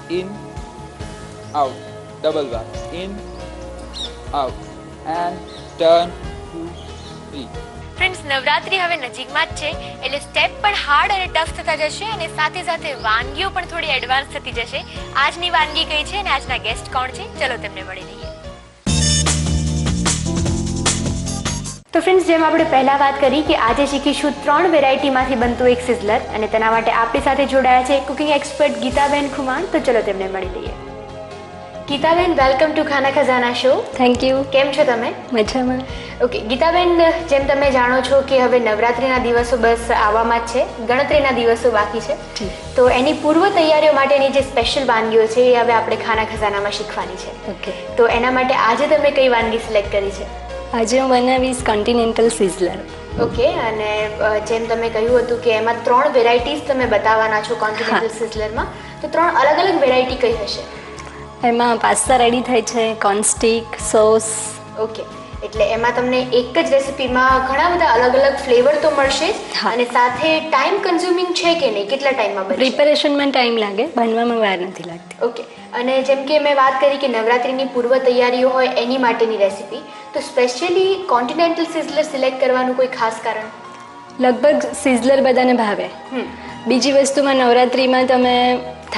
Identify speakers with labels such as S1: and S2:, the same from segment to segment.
S1: in, out, double bar, in, out, and turn, 2, 3.
S2: Friends, Navratri હવે નજીકમાં જ છે, એટલે સ્ટેપ પણ હાર્ડ અને ટફ થતા જશે અને સાથે સાથે વાનગીઓ પણ થોડી એડવાન્સ થતી જશે. આજની વાનગી કઈ છે અને આજના ગેસ્ટ કોણ છે, ચલો તેમને મળી લઈએ. તો ફ્રેન્ડ્સ, જેમ આપણે પહેલા વાત કરી કે આજે શીખીશું 3 વેરાયટીમાંથી બનતું એક સિઝલર, અને તેના માટે આપણી સાથે જોડાયા છે કુકિંગ એક્સપર્ટ ગીતાબેન ખુમાણ. તો ચલો તેમને મળી લઈએ. ગીતાબેન, વેલકમ ટુ ખાના ખજાના શો.
S3: Thank you.
S2: કેમ છો તમે?
S3: મજામાં.
S2: ઓકે ગીતાબેન, જેમ તમે જાણો છો કે હવે નવરાત્રિના દિવસો બસ આવવામાં જ છે, ગણતરીના દિવસો બાકી છે, તો એની પૂર્વ તૈયારીઓ માટેની જે સ્પેશિયલ વાનગીઓ છે એ હવે આપણે ખાના ખજાનામાં શીખવાની છે.
S3: ઓકે.
S2: તો એના માટે આજે તમે કઈ વાનગી સિલેક્ટ કરી છે?
S3: આજે હું બનાવીશ કોન્ટિનેન્ટલ સિઝલર.
S2: ઓકે. અને જેમ તમે કહ્યું હતું કે એમાં 3 વેરાયટીઝ તમે બતાવવાના છો કોન્ટિનેન્ટલ સિઝલરમાં, તો 3 અલગ અલગ વેરાયટી કઈ હશે?
S3: એમાં પાસ્તા રેડી થાય છે, કોર્નસ્ટીક, સોસ.
S2: ઓકે. એટલે એમાં તમને એક જ રેસિપીમાં ઘણા બધા અલગ અલગ ફ્લેવર તો મળશે જ, અને સાથે ટાઈમ કન્ઝ્યુમિંગ છે કે નહીં? કેટલા ટાઈમમાં બનશે?
S3: પ્રિપેરેશનમાં ટાઈમ લાગે, બનવામાં વાર નથી લાગતી.
S2: ઓકે. અને જેમ કે મેં વાત કરી કે નવરાત્રિની પૂર્વ તૈયારીઓ હોય એની માટેની રેસિપી, તો સ્પેશિયલી કોન્ટિનેન્ટલ સિઝલર સિલેક્ટ કરવાનું કોઈ ખાસ કારણ?
S3: લગભગ સિઝલર બધાને ભાવે. બીજી વસ્તુમાં નવરાત્રિમાં તમે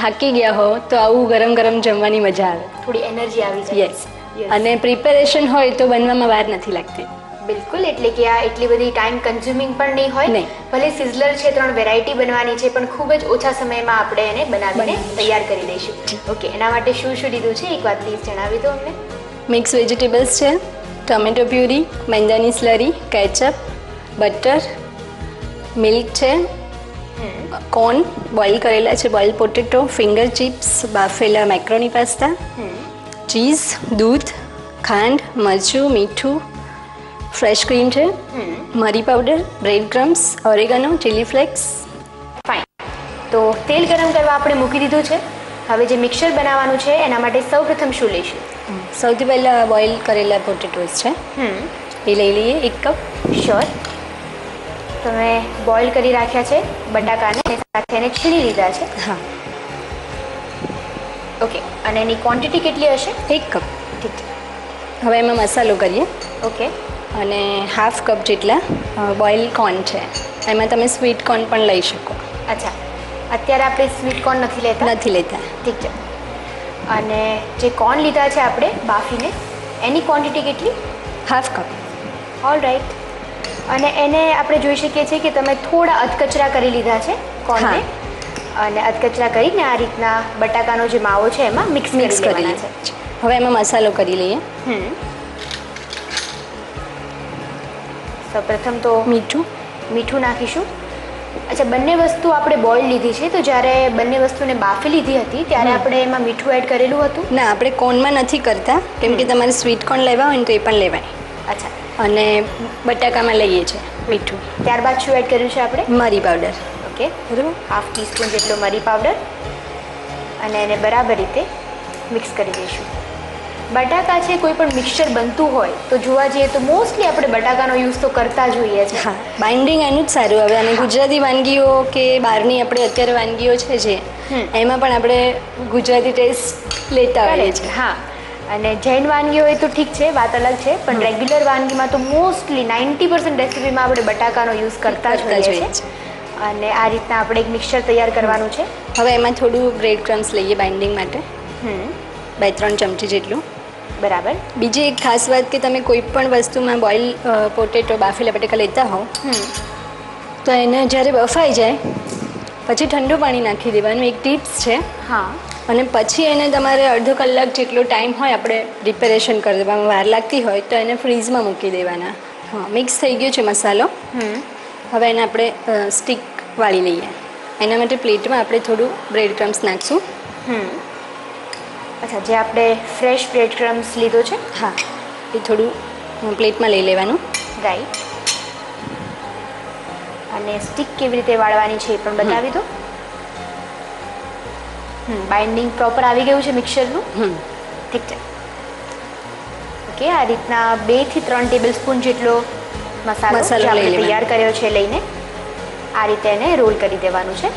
S3: થાકી ગયા હો તો આવું ગરમ ગરમ જમવાની મજા આવે,
S2: થોડી એનર્જી આવી જાય.
S3: યસ. અને પ્રિપેરેશન હોય તો બનવામાં વાર નથી લાગતી.
S2: બિલકુલ. એટલે કે આ એટલી બધી ટાઈમ કન્ઝ્યુમિંગ પણ નહીં હોય. ભલે સિઝલર છે, 3 વેરાયટી બનવાની છે, પણ ખૂબ જ ઓછા સમયમાં આપણે એને બનાવીને તૈયાર કરી દઈશું. ઓકે. એના માટે શું શું લીધું છે એક વાત પ્લીઝ જણાવી દો અમને.
S3: મિક્સ વેજીટેબલ્સ છે, ટમેટો પ્યુરી, મેંદાની સ્લરી, કેચઅપ, બટર, મિલ્ક છે, કોર્ન બોઇલ કરેલા છે, બોઇલ પોટેટો, ફિંગર ચિપ્સ, બાફેલા મેક્રોની પાસ્તા, ચીઝ, દૂધ, ખાંડ, મરચું, મીઠું, ફ્રેશ ક્રીમ છે, મરી powder, bread crumbs, oregano, chilli flakes.
S2: Fine. તો તેલ ગરમ કરવા આપણે મૂકી દીધું છે. હવે જે મિક્સર બનાવવાનું છે એના માટે સૌપ્રથમ શું લઈશું?
S3: સૌથી પહેલાં બોઇલ કરેલા પોટેટોઝ છે એ લઈ લઈએ, 1 કપ.
S2: શ્યોર. તમે બોઇલ કરી રાખ્યા છે બટાકાને, સાથે એને છીણી લીધા છે.
S3: હા.
S2: ઓકે. અને એની ક્વોન્ટિટી કેટલી હશે?
S3: 1 કપ.
S2: ઠીક છે.
S3: હવે એમાં મસાલો કરીએ.
S2: ઓકે.
S3: અને ½ કપ જેટલા બોઇલ કોર્ન છે, એમાં તમે સ્વીટ કોર્ન પણ લઈ શકો.
S2: અચ્છા. અત્યારે આપણે સ્વીટ કોર્ન નથી લેતા?
S3: નથી લેતા.
S2: ઠીક છે. અને જે કોર્ન લીધા છે આપણે બાફીને, એની ક્વોન્ટિટી કેટલી?
S3: ½ કપ.
S2: All right. અને એને આપણે જોઈ શકીએ છીએ કે તમે થોડા અધકચરા કરી લીધા છે કોર્નને, અને અધકચરા કરીને આ રીતના બટાકાનો જે માવો છે એમાં મિક્સ કરી લેવાના છે.
S3: હવે એમાં મસાલો કરી લઈએ.
S2: સૌપ્રથમ તો મીઠું નાખીશું. અચ્છા, બંને વસ્તુ આપણે બોઇલ લીધી છે, તો જ્યારે બંને વસ્તુને બાફી લીધી હતી ત્યારે આપણે એમાં મીઠું એડ કરેલું હતું?
S3: ના, આપણે કોર્નમાં નથી કરતા, કેમ કે તમારે સ્વીટ કોર્ન લેવા હોય ને તો એ પણ લેવાય.
S2: અચ્છા.
S3: અને બટાકામાં લઈએ છીએ મીઠું.
S2: ત્યારબાદ શું એડ કર્યું છે આપણે?
S3: મરી પાવડર.
S2: ઓકે, બરાબર. ½ ટીસ્પૂન જેટલો મરી પાવડર, અને એને બરાબર રીતે મિક્સ કરી દઈશું. બટાકા છે, કોઈ પણ મિક્સચર બનતું હોય તો જોવા જઈએ તો મોસ્ટલી આપણે બટાકાનો યુઝ તો કરતા જ હોઈએ છીએ.
S3: હા, બાઇન્ડિંગ એનું જ સારું. હવે અને ગુજરાતી વાનગીઓ કે બહારની આપણે અત્યારે વાનગીઓ છે જે એમાં પણ આપણે ગુજરાતી ટેસ્ટ લેતા હોઈએ છીએ.
S2: હા. અને જૈન વાનગીઓ હોય તો ઠીક છે, વાત અલગ છે, પણ રેગ્યુલર વાનગીમાં તો મોસ્ટલી 90% રેસિપીમાં આપણે બટાકાનો યુઝ કરતા જ હોઈએ છીએ. અને આ રીતના આપણે એક મિક્સચર તૈયાર કરવાનું છે.
S3: હવે એમાં થોડું બ્રેડ ક્રમ્સ લઈએ બાઇન્ડિંગ માટે, 2-3 ચમચી જેટલું.
S2: બરાબર.
S3: બીજી એક ખાસ વાત કે તમે કોઈ પણ વસ્તુમાં બોઇલ પોટેટો બાફેલા બટાકા લેતા હો તો એને જ્યારે બફાઈ જાય પછી ઠંડુ પાણી નાખી દેવાનું, એક ટિપ્સ છે.
S2: હા.
S3: અને પછી એને તમારે અડધો કલાક જેટલો ટાઈમ હોય આપણે પ્રિપેરેશન કરી દેવામાં વાર લાગતી હોય તો એને ફ્રીઝમાં મૂકી દેવાના. હા, મિક્સ થઈ ગયો છે મસાલો. હવે એને આપણે સ્ટીક વાળી લઈએ. એના માટે પ્લેટમાં આપણે થોડું બ્રેડ ક્રમ્સ નાખીશું.
S2: અચ્છા, જે આપણે ફ્રેશ બ્રેડ ક્રમ્સ લીધો છે?
S3: હા, એ થોડું પ્લેટમાં લઈ લેવાનું.
S2: રાઈટ. અને સ્ટીક કેવી રીતે વાળવાની છે એ પણ બતાવી દો. બાઇન્ડિંગ પ્રોપર આવી ગયું છે મિક્સરનું? ઠીક છે. ઓકે, આ રીતના 2 થી 3 ટેબલ સ્પૂન જેટલો મસાલો તૈયાર કર્યો છે લઈને આ રીતે એને રોલ કરી દેવાનું છે.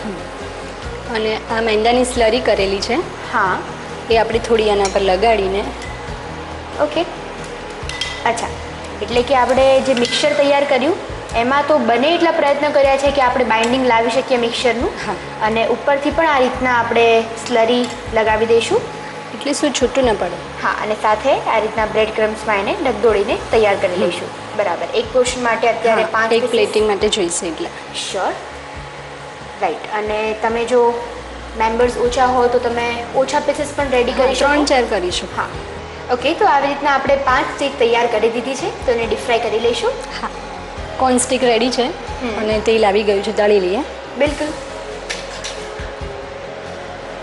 S3: અને આ મેંદાની સ્લરી કરેલી છે
S2: હા.
S3: એ આપણે થોડી આના પર લગાડીને
S2: ઓકે. અચ્છા, એટલે કે આપણે જે મિક્સર તૈયાર કર્યું એમાં તો બને એટલા પ્રયત્ન કર્યા છે કે આપણે બાઇન્ડિંગ લાવી શકીએ મિક્સરનું.
S3: હા.
S2: અને ઉપરથી પણ આ રીતના આપણે સ્લરી લગાવી દઈશું.
S3: એટલે શું છૂટું ન પડે.
S2: હા, અને સાથે આ રીતના બ્રેડ ક્રમ્સમાં એને ઢગદોળીને તૈયાર કરી લઈશું. બરાબર. એક પોર્શન માટે અત્યારે 5
S3: એક પ્લેટિંગ માટે જોઈશે એટલે.
S2: શ્યોર. રાઈટ. અને તમે જો મેમ્બર્સ ઓછા હોય તો તમે ઓછા પીસીસ પણ રેડી કરી શકો.
S3: 3-4 કરીશું.
S2: હા. ઓકે, તો આવી રીતના આપણે 5 સ્ટીક તૈયાર કરી દીધી છે, તો એને ડીપ ફ્રાય કરી લઈશું.
S3: હા, કોર્ન સ્ટીક રેડી છે અને તેલ આવી ગયું છે, તળી લઈએ.
S2: બિલકુલ.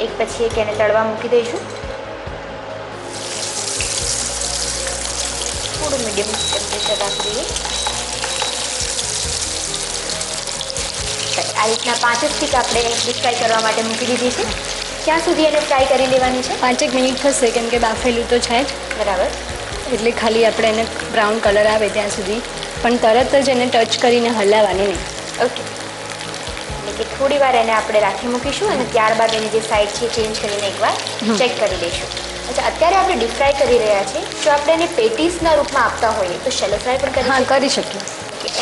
S2: એક પછી એક એને તળવા મૂકી દઈશું. થોડું મીડિયમ ટેમ્પરેચર રાખી દઈએ. આ રીતના 5 સ્ટીક આપણે ડીપ ફ્રાય કરવા માટે મૂકી દીધી છે. ક્યાં સુધી એને ફ્રાય કરી લેવાની છે?
S3: 5 મિનિટ થશે, કેમ કે બાફેલું તો છે જ.
S2: બરાબર.
S3: એટલે ખાલી આપણે એને બ્રાઉન કલર આવે ત્યાં સુધી, પણ તરત જ એને ટચ કરીને હલાવવાનું નહીં.
S2: ઓકે. એટલે કે થોડી વાર એને આપણે રાખી મૂકીશું અને ત્યારબાદ એની જે સાઈડ છે ચેન્જ કરીને એકવાર ચેક કરી લઈશું. અચ્છા, અત્યારે આપણે ડીપ ફ્રાય કરી રહ્યા છીએ, જો આપણે એને પેટીસના રૂપમાં આપતા હોઈએ તો શેલો ફ્રાય પણ
S3: કરી શકીએ.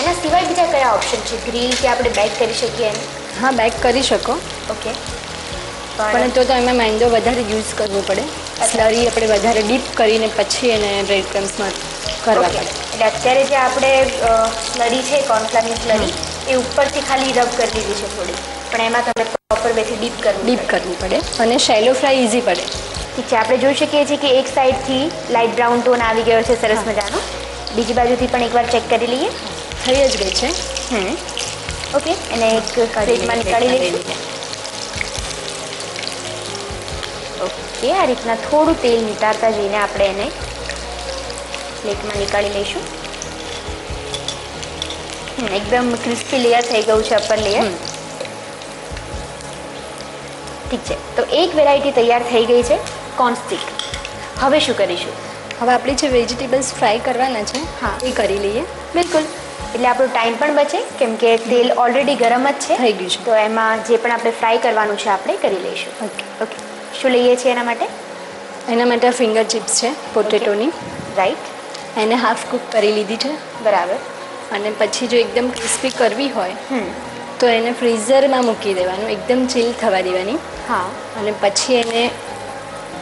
S2: એના સિવાય બીજા કયા ઓપ્શન છે? ગ્રીલ કે આપણે બેક કરી શકીએ એને?
S3: હા, બેક કરી શકો.
S2: ઓકે.
S3: પણ તો એમાં મેંદો વધારે યુઝ કરવો પડે. સ્લરી આપણે વધારે ડીપ કરીને પછી એને બ્રેડ ક્રમ્સમાં કરવા પડે.
S2: એટલે અત્યારે જે આપણે સ્લરી છે, કોર્નફ્લાવરની સ્લરી, એ ઉપરથી ખાલી રબ કરી દીધી છે થોડી, પણ એમાં તમે પ્રોપર વેથી ડીપ કરવું
S3: પડે અને શેલો ફ્રાય ઇઝી પડે.
S2: ઠીક છે. આપણે જોઈ શકીએ છીએ કે એક સાઈડથી લાઇટ બ્રાઉન ટોન આવી ગયો છે, સરસ મજાનો. બીજી બાજુથી પણ એકવાર ચેક કરી લઈએ.
S3: થઈ જ ગઈ છે.
S2: ઓકે. એને એક પ્લેટમાં નીકાળી લઈશું. ઓકે. આ રીતના થોડું તેલ નીતારતા જઈને આપણે એને પ્લેટમાં નીકાળી લઈશું. એકદમ ક્રિસ્પી લેયર થઈ ગયું છે, અપર લેયર. ઠીક છે. તો એક વેરાયટી તૈયાર થઈ ગઈ છે, કોર્ન સ્ટીક. હવે શું કરીશું?
S3: હવે આપણે જે વેજીટેબલ્સ ફ્રાય કરવાના છે એ કરી લઈએ.
S2: બિલકુલ. એટલે આપણો ટાઈમ પણ બચે, કેમ કે તેલ ઓલરેડી ગરમ જ છે.
S3: થઈ ગયું છે.
S2: તો એમાં જે પણ આપણે ફ્રાય કરવાનું છે આપણે કરી લઈશું.
S3: ઓકે.
S2: ઓકે. શું લઈએ છીએ એના માટે?
S3: એના માટે ફિંગર ચિપ્સ છે પોટેટોની.
S2: રાઈટ.
S3: એને હાફ કુક કરી લીધી છે.
S2: બરાબર.
S3: અને પછી જો એકદમ ક્રિસ્પી કરવી હોય તો એને ફ્રીઝરમાં મૂકી દેવાનું, એકદમ ચીલ થવા દેવાની.
S2: હા.
S3: અને પછી એને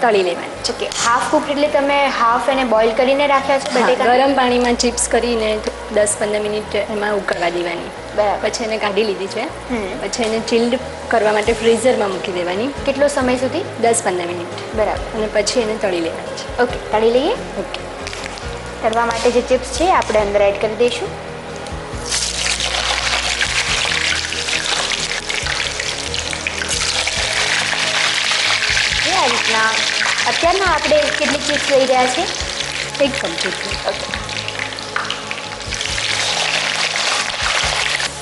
S3: તળી લેવાની.
S2: ઓકે. હાફ કુક એટલે તમે હાફ એને બોઇલ કરીને રાખ્યા છે બટેકા?
S3: ગરમ પાણીમાં ચિપ્સ કરીને 10-15 મિનિટ એમાં ઉકળવા દેવાની.
S2: બરાબર.
S3: પછી એને કાઢી લીધી છે. પછી એને ચિલ્ડ કરવા માટે ફ્રીઝરમાં મૂકી દેવાની.
S2: કેટલો સમય સુધી?
S3: 10-15 મિનિટ.
S2: બરાબર.
S3: અને પછી એને તળી લેવાની છે.
S2: ઓકે. તળી લઈએ.
S3: ઓકે.
S2: તળવા માટે જે ચિપ્સ છે આપણે અંદર એડ કરી દઈશું. આ રીતના અત્યારના આપણે કેટલી ચિપ્સ લઈ રહ્યા છે?
S3: 1 કપ.
S2: ઓકે.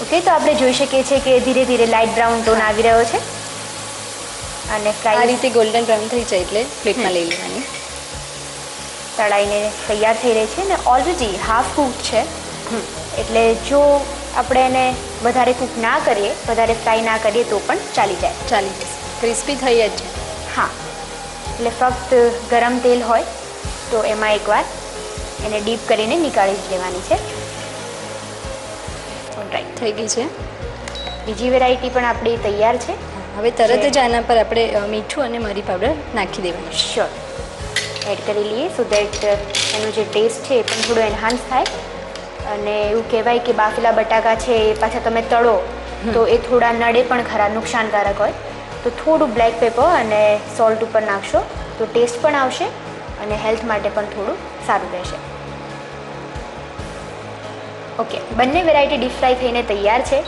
S2: ઓકે. તો આપણે જોઈ શકીએ છીએ કે ધીરે ધીરે લાઇટ બ્રાઉન ટોન આવી રહ્યો છે અને ફ્રાય
S3: આ રીતે ગોલ્ડન બ્રાઉન થઈ જાય એટલે પ્લેટમાં લઈ લેવાની.
S2: તળાઈને તૈયાર થઈ રહી છે અને ઓલરેડી હાફ કૂક છે. એટલે જો આપણે એને વધારે કૂક ના કરીએ, વધારે ફ્રાય ના કરીએ તો પણ ચાલી જશે.
S3: ક્રિસ્પી થઈ જ છે.
S2: હા. એટલે ફક્ત ગરમ તેલ હોય તો એમાં એકવાર એને ડીપ કરીને નીકાળી જ લેવાની છે. રાઈટ.
S3: થઈ ગઈ છે.
S2: બીજી વેરાયટી પણ આપણી તૈયાર છે.
S3: હવે તરત જ આના પર આપણે મીઠું અને મરી પાવડર નાખી દેવાનું.
S2: શ્યોર. એડ કરી લઈએ સો દેટ એનો જે ટેસ્ટ છે એ પણ થોડો એન્હાન્સ થાય. અને એવું કહેવાય કે બાફેલા બટાકા છે એ પાછા તમે તળો તો એ થોડા નડે પણ ખરા, નુકસાનકારક હોય. તો થોડું બ્લેક પેપર અને સોલ્ટ ઉપર નાખશો તો ટેસ્ટ પણ આવશે અને હેલ્થ માટે પણ થોડું સારું રહેશે. ઓકે. બંને વેરાયટી ડીપ ફ્રાય થઈને તૈયાર છે.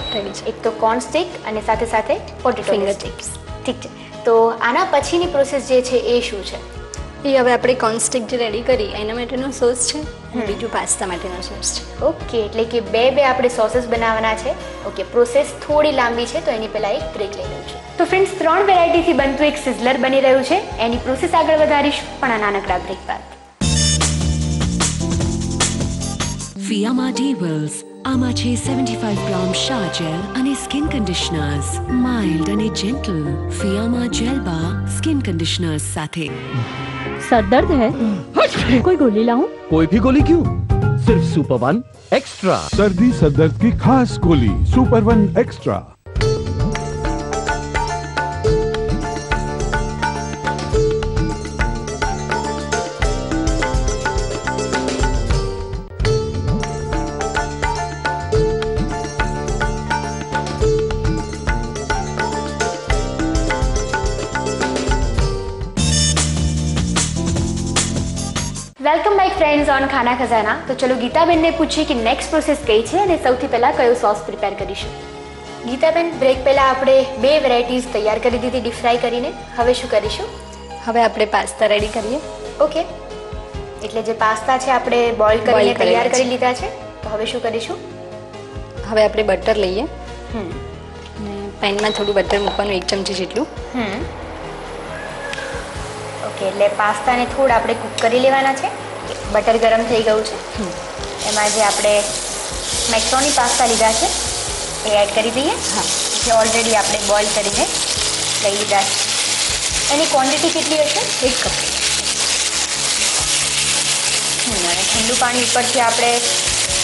S2: એક તો કોર્ન સ્ટીક અને સાથે સાથે પોટેટો
S3: ફિંગર
S2: ચિપ્સ. ઠીક છે. તો આના પછીની પ્રોસેસ જે છે એ શું છે?
S3: એ હવે આપણે કોર્ન સ્ટીક જે રેડી કરી એના માટેનો સોસ છે, બીજું પાસ્તા માટેનો સોસ છે.
S2: ઓકે. એટલે કે બે આપણે સોસીસ બનાવવાના છે. ઓકે. પ્રોસેસ થોડી લાંબી છે તો એની પહેલાં એક બ્રેક લઈ લઉં છું. તો ફ્રેન્ડ્સ, 3 વેરાયટીથી બનતું એક સિઝલર બની રહ્યું છે. એની પ્રોસેસ આગળ વધારીશ પણ આ નાનકડા બ્રેક બાદ.
S4: Fiamma Jewels, આમાં છે 75 ગ્રામ શાહ જેલ અને સ્કિન કન્ડિશનર્સ, માઇલ્ડ અને gentle Fiama gel bar skin conditioners સાથે.
S5: सर दर्द है? कोई गोली लाऊं?
S6: कोई भी गोली क्यों, सिर्फ सुपर वन एक्स्ट्रा.
S7: सर्दी सर दर्द की खास गोली super one extra.
S2: Welcome back friends on ખાના ખજાના. તો ચલો ગીતાબેનને પૂછીએ કે નેક્સ્ટ પ્રોસેસ કઈ છે અને સૌથી પહેલાં કયો સોસ પ્રિપેર કરીશું. ગીતાબેન, બ્રેક પહેલાં આપણે 2 વેરાયટીઝ તૈયાર કરી દીધી ડીપ ફ્રાય કરીને. હવે શું કરીશું?
S3: હવે આપણે પાસ્તા રેડી કરીએ.
S2: ઓકે, એટલે જે પાસ્તા છે આપણે બોઇલ કરીને તૈયાર કરી લીધા છે. તો હવે શું કરીશું?
S3: હવે આપણે બટર લઈએ અને પેનમાં થોડું બટર મૂકવાનું, 1 ચમચી જેટલું.
S2: ઓકે, એટલે પાસ્તાને થોડા આપણે કૂક કરી લેવાના છે. બટર ગરમ થઈ ગયું છે. એમાં જે આપણે મેક્રોની પાસ્તા લીધા છે એ એડ કરી દઈએ. જે ઓલરેડી આપણે બોઇલ કરીને લઈ લીધા છે. એની ક્વોન્ટિટી કેટલી હશે? 1 કપ. અને ઠંડુ પાણી ઉપરથી આપણે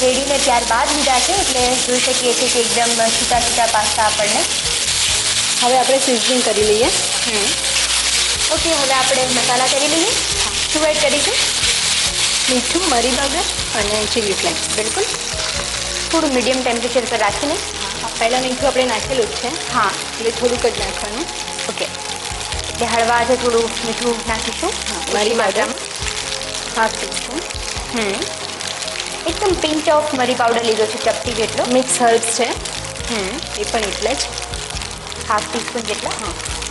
S2: રેડીને ત્યારબાદ લીધા છે, એટલે જોઈ શકીએ છીએ કે એકદમ છૂટા છૂટા પાસ્તા આપણને.
S3: હવે આપણે સિઝનિંગ કરી લઈએ.
S2: ઓકે, હવે આપણે મસાલા કરી લઈએ. શું એડ કરીશું?
S3: મીઠું, મરી પાવડર અને ચીલી ફ્લેક્સ.
S2: બિલકુલ, થોડું મીડિયમ ટેમ્પરેચર પર રાખીને.
S3: પહેલાં મીઠું આપણે નાખેલું જ છે.
S2: હા,
S3: એટલે થોડુંક જ નાખવાનું.
S2: ઓકે, એટલે હળવા છે થોડું મીઠું નાખીશું.
S3: મરી પાવડર ½ ટીસ્પૂન.
S2: એકદમ પિંચ ઓફ મરી પાવડર લીધો છે, ચપટી જેટલો.
S3: મિક્સ હર્બ્સ છે એ પણ એટલા જ,
S2: ½ ટીસ્પૂન જેટલા.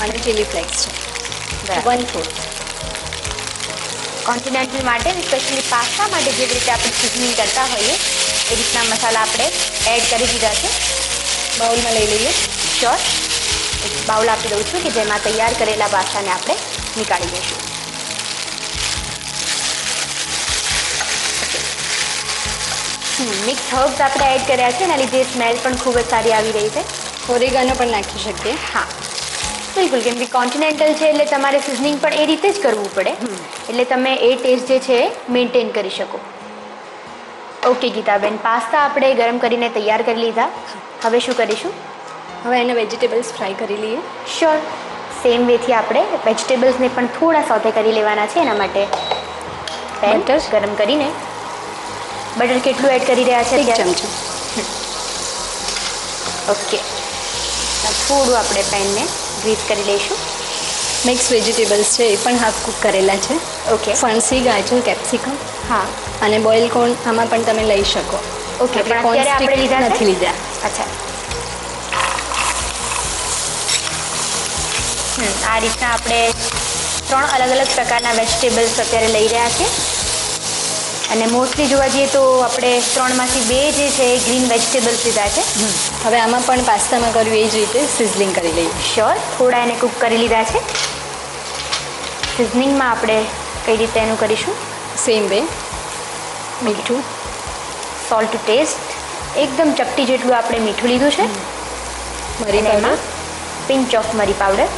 S3: અને ચીલી ફ્લેક્સ છે 1/4.
S2: કોન્ટિનેન્ટલ માટે સ્પેશિયલી પાસ્તા માટે જેવી રીતે આપણે સિઝનિંગ કરતા હોઈએ એ રીતના મસાલા આપણે એડ કરી દીધા છે.
S3: બાઉલમાં લઈ લઈએ.
S2: શ્યોર, એક બાઉલ આપી દઉં છું કે જેમાં તૈયાર કરેલા પાસ્તાને આપણે નીકાળી દઈશું. મિક્સ હર્બ્સ આપણે એડ કર્યા છે, એના લીધે સ્મેલ પણ ખૂબ જ સારી આવી રહી છે.
S3: ઓરેગાનો પણ નાખી શકીએ.
S2: હા, બિલકુલ, કેમ કે કોન્ટિનેન્ટલ છે એટલે તમારે સિઝનિંગ પણ એ રીતે જ કરવું પડે, એટલે તમે એ ટેસ્ટ જે છે મેન્ટેન કરી શકો. ઓકે ગીતાબેન, પાસ્તા આપણે ગરમ કરીને તૈયાર કરી લીધા. હવે શું કરીશું?
S3: હવે એને વેજીટેબલ્સ ફ્રાય કરી લઈએ.
S2: શ્યોર, સેમ વેથી આપણે વેજીટેબલ્સને પણ થોડા સોતે કરી લેવાના છે. એના માટે
S3: બટર
S2: ગરમ કરીને. બટર કેટલું એડ કરી રહ્યા છે?
S3: 1 ચમચી.
S2: ઓકે, થોડું આપણે પેનને ગ્રીસ કરી લઈશું.
S3: મિક્સ વેજીટેબલ્સ છે એ પણ હાફ કૂક કરેલા છે.
S2: ઓકે,
S3: ફણસી, ગાજર, કેપ્સિકમ
S2: હા,
S3: અને બોઇલ કોર્ન આમાં પણ તમે લઈ શકો.
S2: ઓકે, પણ અત્યારે આપણે લીધા
S3: નથી લીધા.
S2: અચ્છા, આ રીતના આપણે 3 અલગ અલગ પ્રકારના વેજીટેબલ્સ અત્યારે લઈ રહ્યા છે. અને મોસ્ટલી જોવા જઈએ તો આપણે 3માંથી 2 જે છે એ ગ્રીન વેજીટેબલ્સ લીધા છે.
S3: હવે આમાં પણ પાસ્તામાં કર્યું એ જ રીતે સિઝલિંગ કરી લઈએ.
S2: શ્યોર, થોડા એને કૂક કરી લીધા છે. સિઝનિંગમાં આપણે કઈ રીતે એનું કરીશું?
S3: સેમ વે, મીઠું,
S2: સોલ્ટ ટુ ટેસ્ટ, એકદમ ચપટી જેટલું આપણે મીઠું લીધું છે.
S3: મરી પાવડર,
S2: પિંચ ઓફ મરી પાવડર,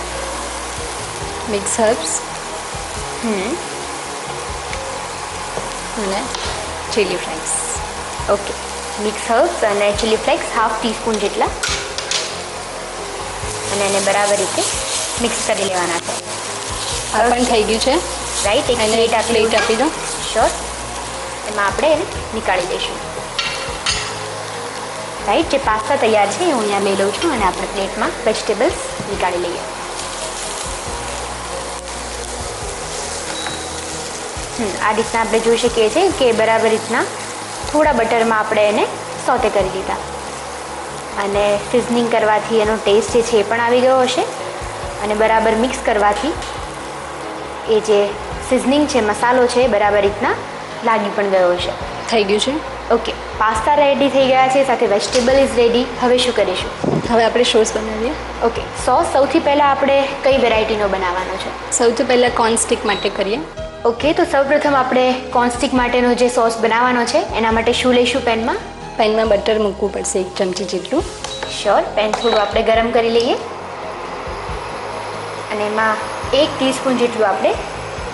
S3: મિક્સ હર્બ્સ અને chilli flakes.
S2: Okay, mix herbs અને ચીલી ફ્લેક્સ ½ ટીસ્પૂન જેટલા, અને એને બરાબર રીતે મિક્સ કરી લેવાના છે.
S3: આ પણ થઈ ગયું છે.
S2: રાઈટ, એક
S3: એને પ્લેટ આપી દો.
S2: શ્યોર, એમાં આપણે એને નીકાળી દઈશું. રાઈટ, જે પાસ્તા તૈયાર છે એ હું અહીંયા લઈ લઉં છું અને આપણે પ્લેટમાં વેજીટેબલ્સ નીકાળી લઈએ. આ રીતના આપણે જોઈ શકીએ છીએ કે બરાબર રીતના થોડા બટરમાં આપણે એને સોતે કરી લીધા, અને સિઝનિંગ કરવાથી એનો ટેસ્ટ જે છે એ પણ આવી ગયો હશે, અને બરાબર મિક્સ કરવાથી એ જે સિઝનિંગ છે, મસાલો છે, બરાબર રીતના લાગી પણ ગયો હશે.
S3: થઈ ગયું છે.
S2: ઓકે, પાસ્તા રેડી થઈ ગયા છે, સાથે વેજીટેબલ ઇઝ રેડી. હવે શું કરીશું?
S3: હવે આપણે સોસ બનાવીએ.
S2: ઓકે, સોસ સૌથી પહેલાં આપણે કઈ વેરાયટીનો બનાવવાનો છે?
S3: સૌથી પહેલાં કોર્ન સ્ટિક માટે કરીએ.
S2: ઓકે, તો સૌપ્રથમ આપણે કોર્ન સ્ટિક માટેનો જે સોસ બનાવવાનો છે એના માટે શું લઈશું પેનમાં?
S3: પેનમાં બટર મૂકવું પડશે 1 ચમચી જેટલું.
S2: શ્યોર. પેન થોડું આપણે ગરમ કરી લઈએ અને એમાં 1 ટીસ્પૂન જેટલું આપણે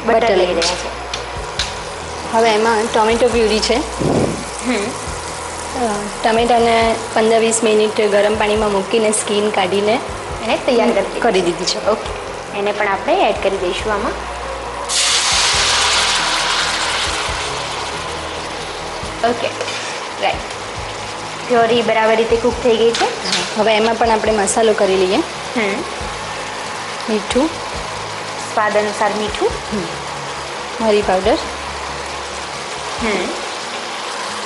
S2: બટર લઈ રહ્યા છે.
S3: હવે એમાં ટોમેટો પ્યુરી છે. ટમેટાને 15-20 મિનિટ ગરમ પાણીમાં મૂકીને સ્કીન કાઢીને
S2: એને તૈયાર
S3: કરી દીધી છે.
S2: ઓકે, એને પણ આપણે એડ કરી દઈશું આમાં. Okay, right. પ્યોરી બરાબર રીતે કૂક થઈ ગઈ છે.
S3: હવે એમાં પણ આપણે મસાલો કરી લઈએ. મીઠું,
S2: સ્વાદ અનુસાર મીઠું,
S3: મરી પાવડર,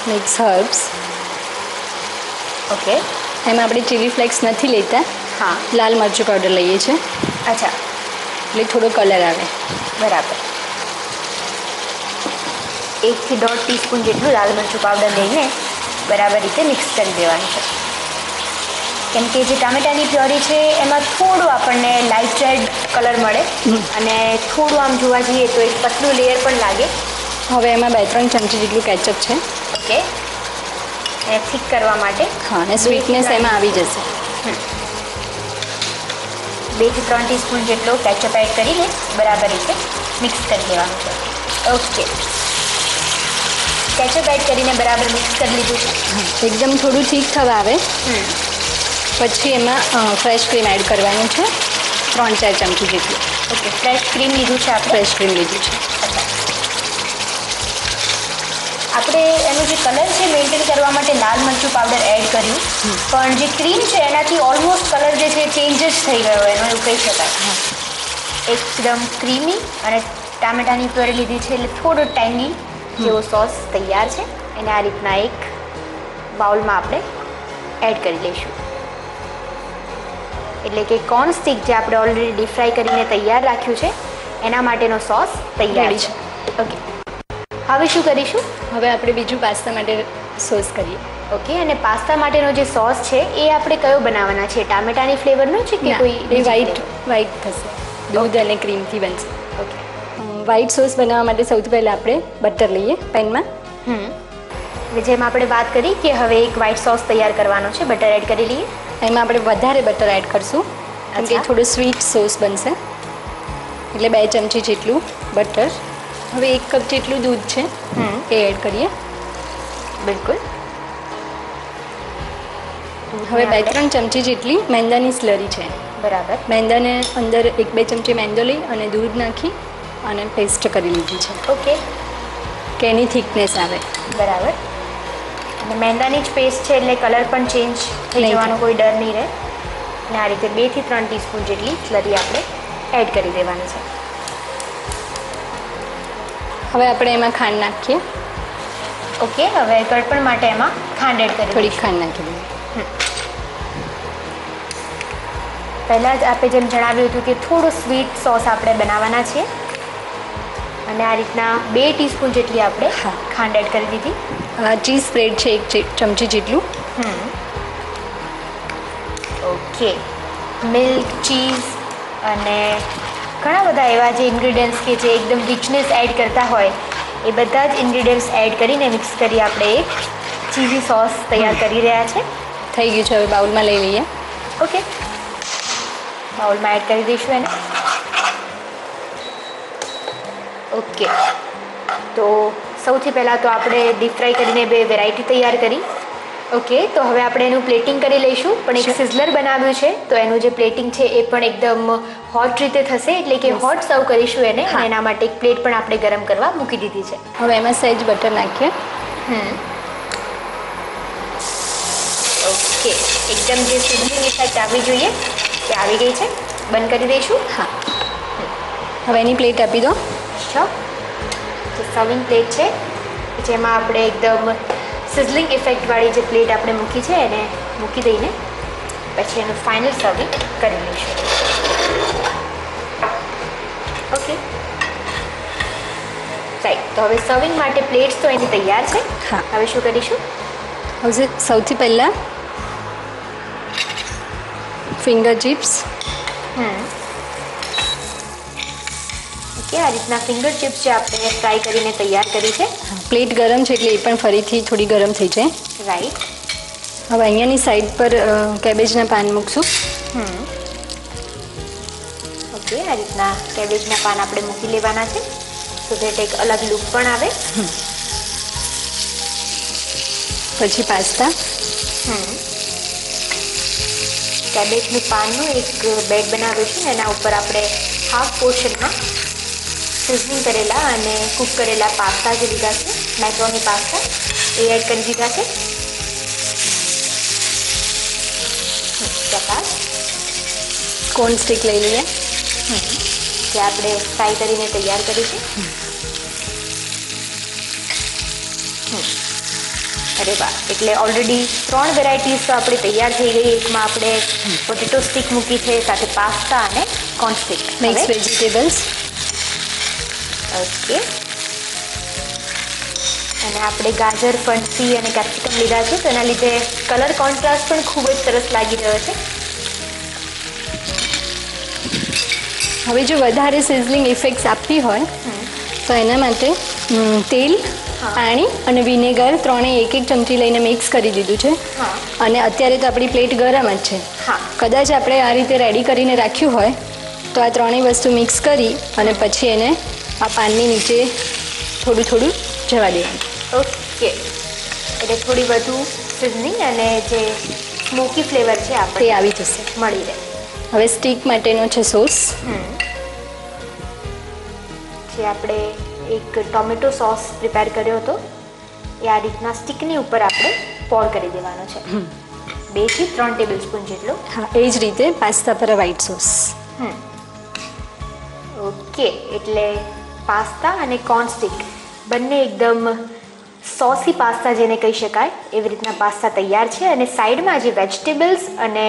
S3: મિક્સ હર્બ્સ.
S2: ઓકે.
S3: એમાં આપણે ચીલી ફ્લેક્સ નથી લેતા.
S2: હા.
S3: લાલ મરચું પાવડર લઈએ છીએ.
S2: અચ્છા,
S3: એટલે થોડો કલર આવે.
S2: બરાબર. 1 થી 1.5 ટીસ્પૂન જેટલું લાલ મરચું પાવડર લઈને બરાબર રીતે મિક્સ કરી દેવાનું છે. કેમ કે જે ટામેટાની પ્યોરી છે એમાં થોડું આપણને લાઇટ રેડ કલર મળે અને થોડું આમ જોવા જઈએ તો એક પતલું લેયર પણ લાગે.
S3: હવે એમાં 2-3 ચમચી જેટલું કેચઅપ છે.
S2: ઓકે, એને થીક કરવા માટે.
S3: હા, અને સ્વીટનેસ એમાં આવી જશે.
S2: 2 થી 3 ટીસ્પૂન જેટલો કેચઅપ એડ કરીને બરાબર રીતે મિક્સ કરી દેવાનું છે. ઓકે, કેચઅપ એડ કરીને બરાબર મિક્સ કરી લીધું છે.
S3: એકદમ થોડું ઠીક થવા આવે પછી એમાં ફ્રેશ ક્રીમ એડ કરવાનું છે. 3-4 ચમચી જેટલું.
S2: ઓકે, ફ્રેશ ક્રીમ લીધું છે આપણે.
S3: ફ્રેશ ક્રીમ લીધું છે.
S2: આપણે એનું જે કલર છે મેન્ટેન કરવા માટે લાલ મરચું પાવડર એડ કર્યું, પણ જે ક્રીમ છે એનાથી ઓલમોસ્ટ કલર જે છે ચેન્જ જ થઈ ગયો એનો, એવું કહી શકાય. એકદમ ક્રીમી અને ટામેટાની પ્યોરી લીધી છે એટલે થોડો ટેંગી જેવો સોસ તૈયાર છે. એને આ રીતના એક બાઉલમાં આપણે એડ કરી લઈશું. એટલે કે કોર્ન સ્ટીક જે આપણે ઓલરેડી ડીપ ફ્રાય કરીને તૈયાર રાખ્યું છે એના માટેનો સોસ તૈયાર છે. ઓકે, હવે શું કરીશું?
S3: હવે આપણે બીજું પાસ્તા માટે સોસ કરીએ.
S2: ઓકે, અને પાસ્તા માટેનો જે સોસ છે એ આપણે કયો બનાવવાના છે? ટામેટાની ફ્લેવરનો છે કે કોઈ
S3: વ્હાઈટ થશે. દૂધ અને ક્રીમથી બનશે.
S2: ઓકે,
S3: વ્હાઈટ સોસ બનાવવા માટે સૌથી પહેલાં આપણે બટર લઈએ પેનમાં.
S2: જેમ આપણે વાત કરી કે હવે એક વ્હાઈટ સોસ તૈયાર કરવાનો છે, બટર એડ કરી લઈએ.
S3: એમાં આપણે વધારે બટર એડ કરશું કેમ કે થોડું સ્વીટ સોસ બનશે, એટલે 2 ચમચી જેટલું બટર. હવે 1 કપ જેટલું દૂધ છે એ એડ કરીએ.
S2: બિલકુલ.
S3: હવે 2-3 ચમચી જેટલી મેંદાની સ્લરી છે.
S2: બરાબર.
S3: મેંદાને અંદર 1-2 ચમચી મેંદો લઈ અને દૂધ નાખી અને પેસ્ટ કરી લીધી છે.
S2: ઓકે,
S3: કે એની થિકનેસ આવે.
S2: બરાબર. અને મેંદાની જ પેસ્ટ છે એટલે કલર પણ ચેન્જ થઈ જવાનો કોઈ ડર નહીં રહે. અને આ રીતે 2 થી 3 ટીસ્પૂન જેટલી સ્લરી આપણે એડ કરી દેવાની છે.
S3: હવે આપણે એમાં ખાંડ નાખીએ.
S2: ઓકે, હવે ગળપણ માટે એમાં ખાંડ એડ કરી.
S3: થોડીક ખાંડ નાખી દઈએ.
S2: પહેલાં જ આપણે જેમ જણાવ્યું હતું કે થોડું સ્વીટ સોસ આપણે બનાવવાના છીએ અને આ રીતના 2 ટીસ્પૂન જેટલી આપણે ખાંડ એડ કરી દીધી.
S3: ચીઝ સ્પ્રેડ છે 1 ચમચી જેટલું.
S2: ઓકે, મિલ્ક, ચીઝ અને ઘણા બધા એવા જે ઇન્ગ્રીડિયન્ટ્સ કે જે એકદમ રિચનેસ એડ કરતા હોય એ બધા જ ઇન્ગ્રીડિયન્ટ્સ એડ કરીને મિક્સ કરી આપણે એક ચીઝી સોસ તૈયાર કરી રહ્યા છે.
S3: થઈ ગયું છે. હવે બાઉલમાં લઈ લઈએ.
S2: ઓકે, બાઉલમાં એડ કરી દઈશું એને. ઓકે, તો સૌથી પહેલાં તો આપણે ડીપ ફ્રાય કરીને 2 વેરાયટી તૈયાર કરી. ઓકે, તો હવે આપણે એનું પ્લેટિંગ કરી લઈશું. પણ એક સિઝલર બનાવ્યું છે તો એનું જે પ્લેટિંગ છે એ પણ એકદમ હોટ રીતે થશે, એટલે કે હોટ સર્વ કરીશું એને. અને એના માટે એક પ્લેટ પણ આપણે ગરમ કરવા મૂકી દીધી છે.
S3: હવે એમાં સહેજ બટર નાખીએ.
S2: ઓકે, એકદમ જે સિઝલિંગ ઇફેક્ટ આવવી જોઈએ તે આવી ગઈ છે. બંધ કરી દઈશું.
S3: હા, હવે એની પ્લેટ આપી દો.
S2: અચ્છા, જે સર્વિંગ પ્લેટ છે જેમાં આપણે એકદમ સિઝલિંગ ઇફેક્ટવાળી જે પ્લેટ આપણે મૂકી છે એને મૂકી દઈને પછી એનું ફાઇનલ સર્વિંગ કરી લઈશું. Okay, right. તો હવે સર્વિંગ માટે પ્લેટ્સ તો એની તૈયાર છે.
S3: હા,
S2: હવે શું કરીશું?
S3: હવે સૌથી પહેલાં ફિંગર ચિપ્સ.
S2: ઓકે, આ રીતના ફિંગર ચિપ્સ જે આપણે ફ્રાય કરીને તૈયાર કરી છે.
S3: પ્લેટ ગરમ છે એટલે એ પણ ફરીથી થોડી ગરમ થઈ જાય.
S2: રાઈટ.
S3: હવે અહીંયાની સાઈડ પર કેબેજના પાન મૂકશું.
S2: ઓકે, આ રીતના કેબેજના પાન આપણે મૂકી લેવાના છે તો દેટ એક અલગ લુક પણ આવે.
S3: પછી પાસ્તા.
S2: કેબેજનું પાનનું એક બેડ બનાવ્યું છે ને એના ઉપર આપણે હાફ પોર્શનમાં સિઝનિંગ કરેલા અને કૂક કરેલા પાસ્તા જે લીધા છે, મેક્રોની પાસ્તા, એ એડ કરી દીધા છે.
S3: કોર્ન સ્ટીક લઈ લઈએ
S2: જે આપણે ફ્રાય કરીને તૈયાર કરીશું. અરે વાહ, એટલે ઓલરેડી 3 વેરાયટીઝ તો આપણી તૈયાર થઈ ગઈ. એકમાં આપણે પોટેટો સ્ટીક મૂકી છે, સાથે પાસ્તા અને corn stick.
S3: Mix vegetables.
S2: Okay, અને આપણે ગાજર, ફણસી અને કેપ્સિકમ લીધા છે તો એના લીધે કલર કોન્ટ્રાસ્ટ પણ ખૂબ જ સરસ લાગી રહ્યો છે.
S3: હવે જો વધારે સિઝલિંગ ઇફેક્ટ્સ આપવી હોય તો એના માટે તેલ, પાણી અને વિનેગર ત્રણેય 1-1 ચમચી લઈને મિક્સ કરી દીધું છે. અને અત્યારે તો આપણી પ્લેટ ગરમ જ છે. કદાચ આપણે આ રીતે રેડી કરીને રાખ્યું હોય તો આ ત્રણેય વસ્તુ મિક્સ કરી અને પછી એને આ પાનની નીચે થોડું થોડું જવા દેવાનું.
S2: ઓકે, એટલે થોડી વધુ સિઝનિંગ અને જે સ્મોકી ફ્લેવર છે આપણે
S3: તે આવી જશે,
S2: મળી રહે.
S3: હવે સ્ટીક માટેનો છે સોસ.
S2: જે આપણે એક ટોમેટો સોસ પ્રિપેર કર્યો હતો એ આ રીતના સ્ટીકની ઉપર આપણે પોર કરી દેવાનો છે. 2 થી 3 ટેબલસ્પૂન જેટલો.
S3: હા, એ જ રીતે પાસ્તા પર વ્હાઈટ સોસ.
S2: ઓકે, એટલે પાસ્તા અને કોર્ન સ્ટીક બંને એકદમ સોસી પાસ્તા જેને કહી શકાય એવી રીતના પાસ્તા તૈયાર છે. અને સાઈડમાં જે વેજીટેબલ્સ અને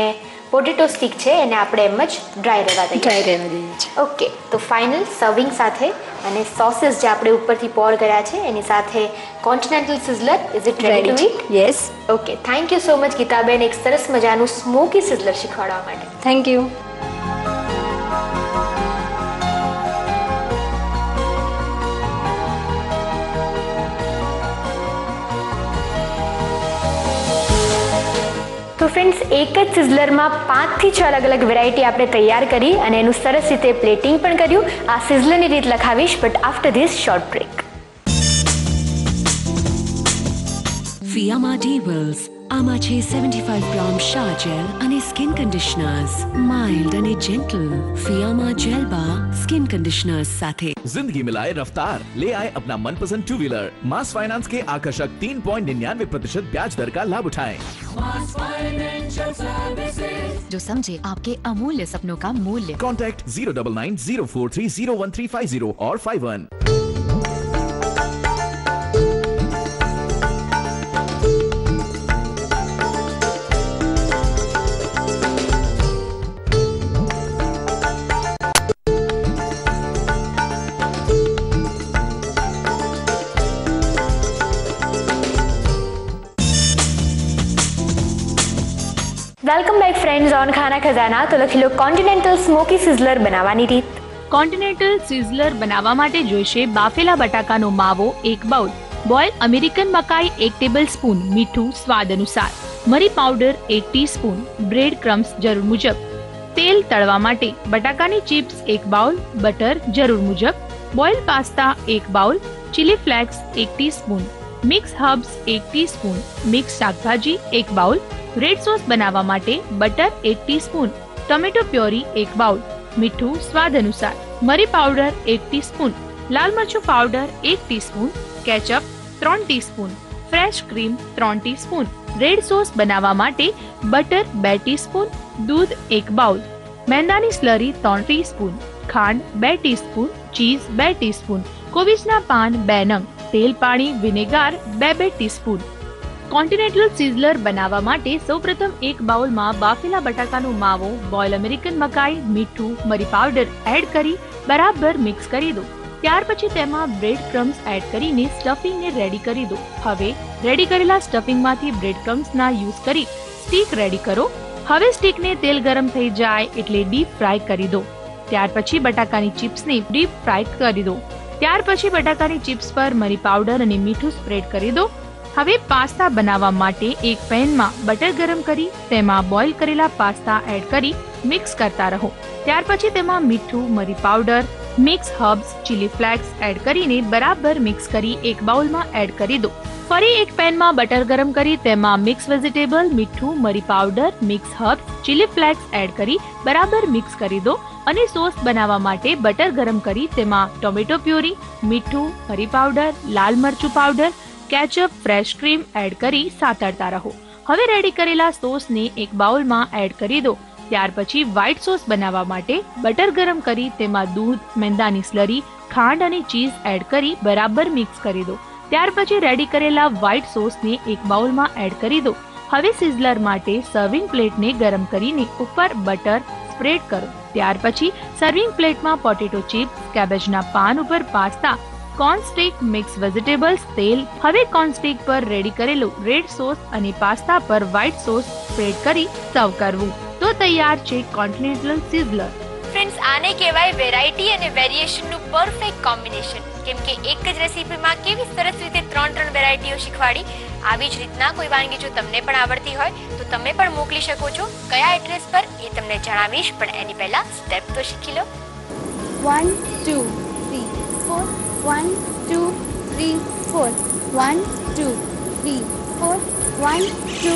S2: પોટેટો સ્ટીક છે એને આપણે એમ જ ડ્રાય રહેવા દઈએ
S3: છે.
S2: ઓકે, તો ફાઇનલ સર્વિંગ સાથે અને સોસીસ જે આપણે ઉપરથી પોર કર્યા છે એની સાથે continental sizzler is it ready to eat?
S3: Yes.
S2: Okay, thank you so much Geetaben એક સરસ મજાનું સ્મોકી સિઝલર શીખવાડવા માટે.
S3: Thank you.
S2: તો ફ્રેન્ડ્સ, એક જ સિઝલરમાં 5 થી 6 અલગ અલગ વેરાયટી આપણે તૈયાર કરી અને એનું સરસ રીતે પ્લેટિંગ પણ કર્યું. આ સિઝલરની રીત લખાવીશ but after this short break.
S4: Fiama ટેબલ્સ. આમાં છે 75 ગ્રામ શાહ જેલ અને સ્કિન કન્ડિશનર્સ, માઇલ્ડ અને gentle Fiama gel bar skin conditioners સાથે.
S8: जिंदगी मिलाए रफ्तार, ले आए अपना मनपसंद 2 व्हीलर। मास फाइनेंस के आकर्षक 3.99% ब्याज दर का लाभ उठाएं।
S9: जो समझे आपके अमूल्य सपनों का मूल्य।
S8: कॉन्टैक्ट 09904301350 और 51।
S2: વેલકમ બેક ફ્રેન્ડ્સ ઓન ખાના ખજાના. તો લખી લો કોન્ટિનેન્ટલ સ્મોકી સિઝલર બનાવવાની રીત.
S5: કોન્ટિનેન્ટલ સિઝલર બનાવવા માટે જોઈશે બાફેલા બટાકાનો માવો 1 બાઉલ, બોઇલ અમેરિકન મકાઈ 1 ટેબલસ્પૂન, મીઠું સ્વાદ અનુસાર, મરી પાવડર 1 ટીસ્પૂન, બ્રેડ ક્રમ્સ જરૂર મુજબ, તેલ તળવા માટે બટાકાની ચિપ્સ 1 બાઉલ, બટર જરૂર મુજબ, boil pasta 1 bowl, chilli flakes 1 teaspoon, mix herbs 1 teaspoon, mix શાકભાજી 1 બાઉલ, રેડ સોસ બનાવવા માટે butter 1 teaspoon, tomato puree 1 bowl, મીઠું સ્વાદ અનુસાર, મરી પાવડર 1 ટીસ્પૂન, લાલ મરચું powder 1 teaspoon, ketchup 3 teaspoon, fresh cream 3 teaspoon, red sauce બનાવવા માટે બટર 2 ટીસ્પૂન, દૂધ 1 બાઉલ, મેંદાની સ્લરી 3 ટીસ્પૂન, ખાંડ 2 ટીસ્પૂન, ચીઝ 2 ટીસ્પૂન, કોબીજના પાન 2 નંગ, તેલ પાણી વિનેગાર 2 ટીસ્પૂન. કોન્ટિનેન્ટલ સિઝલર બનાવવા માટે સૌપ્રથમ 1 બાઉલમાં બાફેલા બટાકાનો માવો, બોઇલ અમેરિકન મકાઈ, મીઠું, મરી પાવડર એડ કરી બરાબર મિક્સ કરી દો. ત્યાર પછી તેમાં બ્રેડ ક્રમ્સ એડ કરીને સ્ટફિંગને રેડી કરી દો. હવે રેડી કરેલા સ્ટફિંગમાંથી બ્રેડ ક્રમ્સના યુઝ કરી સ્ટીક રેડી કરો. હવે સ્ટીકને તેલ ગરમ થઈ જાય એટલે ડીપ ફ્રાય કરી દો. ત્યાર પછી બટાકાની ચિપ્સને ડીપ ફ્રાય કરી દો. ત્યાર પછી બટાકાની ચિપ્સ પર મરી પાવડર અને મીઠું સ્પ્રેડ કરી દો. હવે પાસ્તા બનાવવા માટે એક પેનમાં બટર ગરમ કરી તેમાં બોઇલ કરેલા પાસ્તા એડ કરી મિક્સ કરતા રહો. ત્યાર પછી તેમાં મીઠું, મરી powder, mix herbs, chilli flakes add કરીને બરાબર મિક્સ કરી એક બાઉલમાં એડ કરી દો. ફરી એક પેનમાં બટર ગરમ કરી તેમાં મિક્સ વેજીટેબલ, મીઠું, મરી powder, mix herbs, chilli flakes add કરી બરાબર મિક્સ કરી દો અને સોસ બનાવવા માટે બટર ગરમ કરી તેમાં ટોમેટો પ્યુરી, મીઠું, મરી પાવડર, લાલ મરચું powder, ketchup, fresh cream add કરી સાતળતા રહો. હવે રેડી કરેલા સોસને એક બાઉલમાં એડ કરી દો. ત્યાર પછી વ્હાઈટ સોસ બનાવવા માટે બટર ગરમ કરી તેમાં દૂધ, મેંદાની સ્લરી, ખાંડ અને ચીઝ એડ કરી બરાબર મિક્સ કરી દો. ત્યાર પછી રેડી કરેલા વ્હાઈટ સોસને એક બાઉલમાં એડ કરી દો. હવે સિઝલર માટે સર્વિંગ પ્લેટને ગરમ કરીને ઉપર બટર સ્પ્રેડ કરો. ત્યાર પછી સર્વિંગ પ્લેટમાં પોટેટો ચિપ્સ, કેબેજના પાન ઉપર પાસ્તા, કોર્નસ્ટેક, મિક્સ વેજીટેબલ્સ, તેલ. હવે કોર્નસ્ટેક પર રેડી કરેલું રેડ સોસ અને પાસ્તા પર વ્હાઈટ સોસ સ્પ્રેડ કરી સર્વ કરવું. તો તૈયાર છે કોન્ટિનેન્ટલ સિઝલર.
S2: ફ્રેન્ડ્સ, આને કહેવાય વેરાયટી અને વેરિએશનનું પરફેક્ટ કોમ્બિનેશન. કેમ કે એક જ રેસીપીમાં કેવી સરસ રીતે ત્રણ વેરાયટીઓ શીખવાડી. આવી જ રીતના કોઈ વાનગી જો તમને પણ આવડતી હોય તો તમે પણ મોકલી શકો છો. કયા એડ્રેસ પર એ તમને જણાવીશ, પણ એની પહેલા સ્ટેપ તો શીખી લો.
S10: 1 2 3 4 1 2 3 4 1 2 3 4 1 2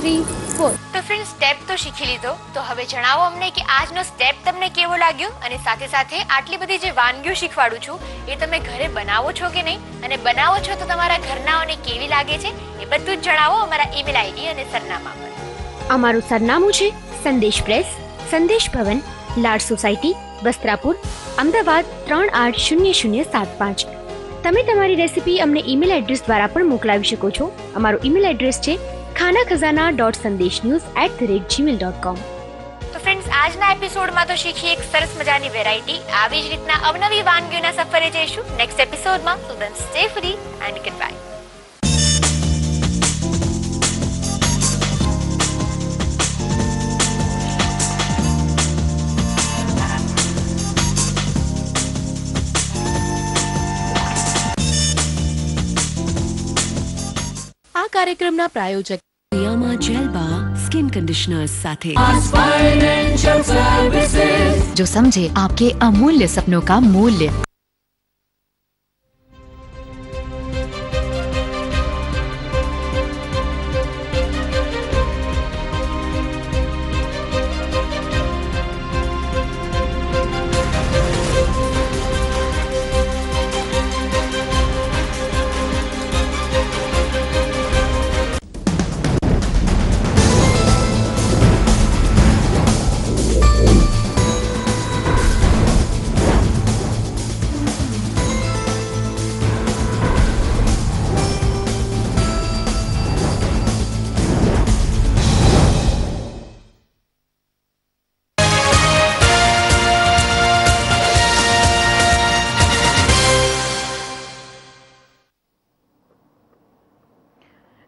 S10: 3 4.
S2: તો ફ્રેન્ડ, સ્ટેપ તો શીખી લીધો. તો હવે જણાવો અમને કે આજનો સ્ટેપ તમને કેવો લાગ્યો, અને સાથે સાથે આટલી બધી જે વાનગીઓ શીખવાડું છું એ તમે ઘરે બનાવો છો કે નહીં, અને બનાવો છો તો તમારા ઘરનાઓને કેવી લાગે છે એ બધું જ જણાવો અમારા ઈમેલ આઈડી અને સરનામા પર.
S11: અમારું સરનામું છે સંદેશ પ્રેસ, સંદેશ ભવન, લાડ સોસાયટી, વસ્ત્રાપુર, અમદાવાદ 380075. તમે તમારી રેસીપી અમને ઈમેલ એડ્રેસ દ્વારા પણ મોકલાવી શકો છો. અમારું ઈમેલ એડ્રેસ છે khanakhazana.sandeshnews@gmail.com.
S2: તો ફ્રેન્ડ્સ, આજના એપિસોડમાં તો શીખી એક સરસ મજાની વેરાયટી. આવી જ રીતના અવનવી વાનગીઓના સફરે જઈશું નેક્સ્ટ એપિસોડમાં. So then stay free and goodbye.
S9: આ કાર્યક્રમના પ્રાયોજક
S4: ફિયામા જેલબા સ્કિન कंडीशनर्स સાથે
S9: जो समझे आपके अमूल्य सपनों का मूल्य.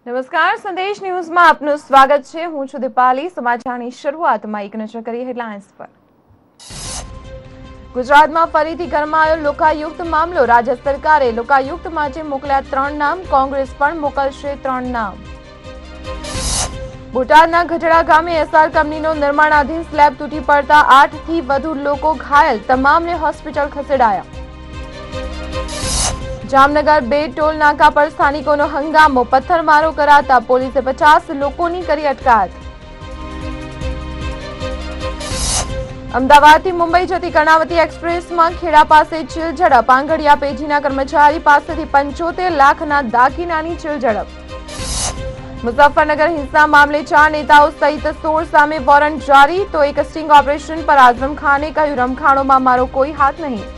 S12: નમસ્કાર, સંદેશ ન્યૂઝમાં આપનું સ્વાગત છે. હું છું દીપાલી. સમાચારની શરૂઆતમાં એક નજર કરીએ હેડલાઇન્સ પર. ગુજરાતમાં ફરીથી ગરમાયો લોકાયુક્ત મામલો. રાજ્ય સરકારે લોકાયુક્ત માટે મોકલ્યા 3 નામ. કોંગ્રેસ પણ મોકલશે 3 નામ. બોટાદના ગઢડા ગામે એસઆર કંપનીનો નિર્માણાધીન સ્લેબ તૂટી પડતા 8 થી વધુ લોકો ઘાયલ. તમામને હોસ્પિટલ ખસેડાયા. જામનગર 2 ટોલ નાકા પર સ્થાનિકોનો હંગામો. પથ્થરમારો કરાતા પોલીસે 50 લોકોની કરી અટકાયત. અમદાવાદથી મુંબઈ જતી કર્ણાવતી એક્સપ્રેસમાં ખેડા પાસે ચીલ ઝડપ. આંગડિયા પેઢીના કર્મચારી પાસેથી 75 લાખના દાગીનાની ચીલ ઝડપ. મુઝફ્ફરનગર હિંસા મામલે 4 નેતાઓ સહિત 16 સામે વોરંટ જારી. તો એક સ્ટિંગ ઓપરેશન પર આઝમ ખાને કહ્યું, રમખાણોમાં મારો કોઈ હાથ નહીં.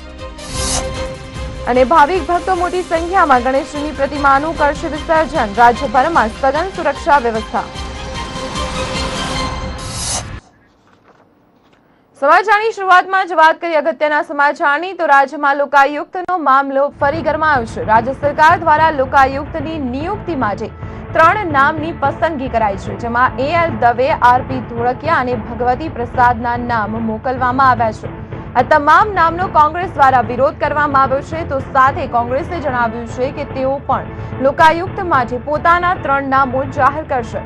S12: અને ભાવિક ભક્તો મોટી સંખ્યામાં ગણેશજીની પ્રતિમાનું કરશે વિસર્જન. રાજ્યભરમાં સઘન સુરક્ષા વ્યવસ્થા. સમાચારની શરૂઆતમાં જ વાત કરી અગત્યના સમાચારની, તો રાજ્યમાં લોકાયુક્તનો મામલો ફરી ગરમાયો છે. રાજ્ય સરકાર દ્વારા લોકાયુક્તની નિયુક્તિ માટે 3 નામની પસંદગી કરાઈ છે, જેમાં AL દવે, RP ધોળકિયા અને ભગવતી પ્રસાદના નામ મોકલવામાં આવ્યા છે. આ તમામ નામનો કોંગ્રેસ દ્વારા વિરોધ કરવામાં આવ્યો છે, તો સાથે કોંગ્રેસે જણાવ્યું છે કે તેઓ પણ લોકાયુક્ત માટે પોતાના 3 નામો જાહેર કરશે।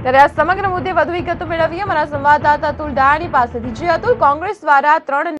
S12: ત્યારે આ સમગ્ર મુદ્દે વધુ વિગતો મેળવીએ અમારા સંવાદદાતા અતુલ દાયાણી પાસેથી। જે અતુલ, કોંગ્રેસ દ્વારા 3